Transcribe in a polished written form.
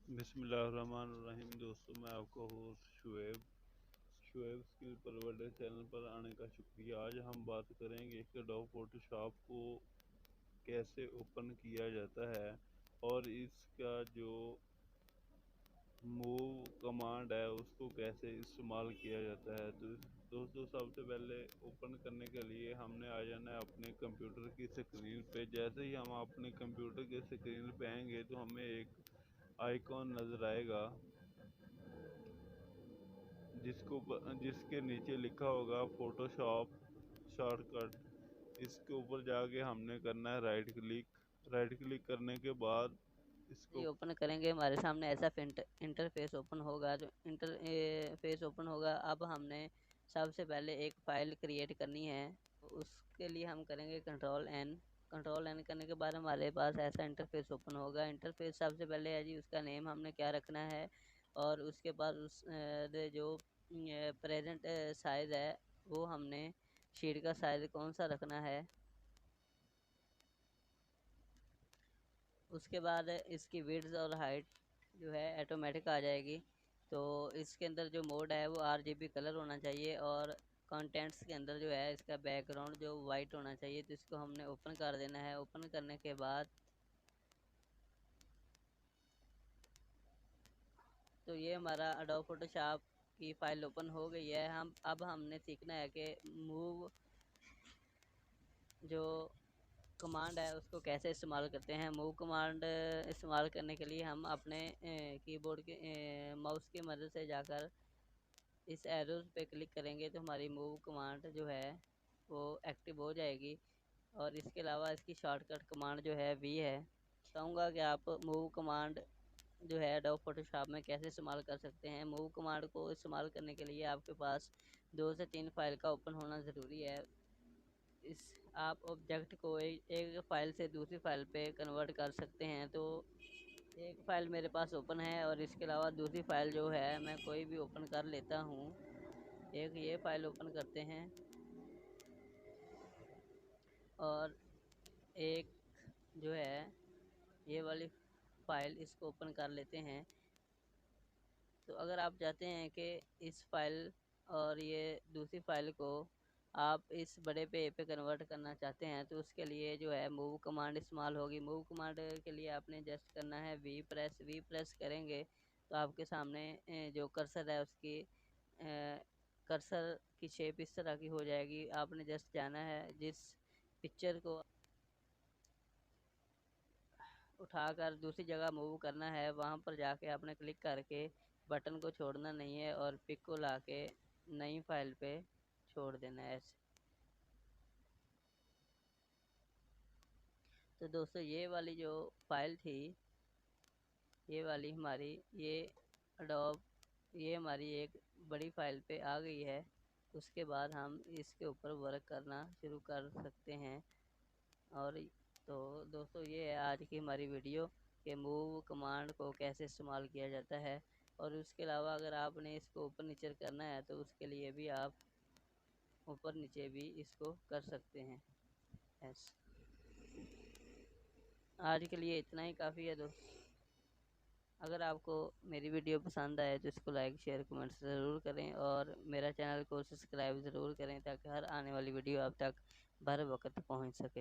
बिस्मिल्लाहिर्रहमानिर्रहीम। दोस्तों, मैं आपका होस्ट शुएब स्किल परवर्डर चैनल पर आने का शुक्रिया। आज हम बात करेंगे कि एडोब फोटोशॉप को कैसे ओपन किया जाता है और इसका जो मूव कमांड है उसको कैसे इस्तेमाल किया जाता है। तो दोस्तों, सबसे पहले ओपन करने के लिए हमने आ जाना है अपने कंप्यूटर की स्क्रीन पे। जैसे ही हम अपने कंप्यूटर की स्क्रीन पे आएंगे तो हमें एक आइकॉन नज़र आएगा जिसके नीचे लिखा होगा फोटोशॉप शॉर्टकट। इसके ऊपर जाके हमने करना है राइट क्लिक करने के बाद ये इसको ओपन करेंगे, हमारे सामने ऐसा इंटरफेस ओपन होगा। जो इंटरफेस ओपन होगा, अब हमने सबसे पहले एक फ़ाइल क्रिएट करनी है। उसके लिए हम करेंगे कंट्रोल एन करने के बाद हमारे पास ऐसा इंटरफेस ओपन होगा। इंटरफेस सबसे पहले है जी, उसका नेम हमने क्या रखना है, और उसके बाद जो प्रेजेंट साइज़ है वो हमने शीट का साइज़ कौन सा रखना है। उसके बाद इसकी विड्थ और हाइट जो है ऑटोमेटिक आ जाएगी। तो इसके अंदर जो मोड है वो RGB कलर होना चाहिए, और कंटेंट्स के अंदर जो है इसका बैकग्राउंड जो वाइट होना चाहिए। तो इसको हमने ओपन कर देना है। ओपन करने के बाद तो ये हमारा एडोब फोटोशॉप की फ़ाइल ओपन हो गई है। अब हमने सीखना है कि मूव जो कमांड है उसको कैसे इस्तेमाल करते हैं। मूव कमांड इस्तेमाल करने के लिए हम अपने कीबोर्ड के माउस की मदद से जाकर इस एरोज़ पे क्लिक करेंगे तो हमारी मूव कमांड जो है वो एक्टिव हो जाएगी। और इसके अलावा इसकी शॉर्टकट कमांड जो है वी है। बताऊँगा कि आप मूव कमांड जो है एडोब फोटोशॉप में कैसे इस्तेमाल कर सकते हैं। मूव कमांड को इस्तेमाल करने के लिए आपके पास 2 से 3 फाइल का ओपन होना ज़रूरी है। इस आप ऑब्जेक्ट को एक फ़ाइल से दूसरी फ़ाइल पे कन्वर्ट कर सकते हैं। तो एक फ़ाइल मेरे पास ओपन है, और इसके अलावा दूसरी फ़ाइल जो है मैं कोई भी ओपन कर लेता हूँ। एक ये फ़ाइल ओपन करते हैं, और एक जो है ये वाली फ़ाइल इसको ओपन कर लेते हैं। तो अगर आप चाहते हैं कि इस फ़ाइल और ये दूसरी फ़ाइल को आप इस बड़े पे कन्वर्ट करना चाहते हैं, तो उसके लिए जो है मूव कमांड इस्तेमाल होगी। मूव कमांड के लिए आपने जस्ट करना है वी प्रेस करेंगे तो आपके सामने जो कर्सर है उसकी कर्सर की शेप इस तरह की हो जाएगी। आपने जस्ट जाना है, जिस पिक्चर को उठाकर दूसरी जगह मूव करना है वहाँ पर जाके आपने क्लिक करके बटन को छोड़ना नहीं है, और पिक को लाके नई फाइल पे छोड़ देना है ऐसे। तो दोस्तों, ये वाली जो फाइल थी, ये वाली हमारी ये अडोब ये हमारी एक बड़ी फाइल पे आ गई है। उसके बाद हम इसके ऊपर वर्क करना शुरू कर सकते हैं। और तो दोस्तों, ये है आज की हमारी वीडियो कि मूव कमांड को कैसे इस्तेमाल किया जाता है। और उसके अलावा अगर आपने इसको ऊपर नीचे करना है तो उसके लिए भी आप ऊपर नीचे भी इसको कर सकते हैं। ऐसे आज के लिए इतना ही काफ़ी है दोस्त। अगर आपको मेरी वीडियो पसंद आए तो इसको लाइक शेयर कमेंट ज़रूर करें, और मेरा चैनल को सब्सक्राइब ज़रूर करें ताकि हर आने वाली वीडियो आप तक बर वक्त पहुंच सके।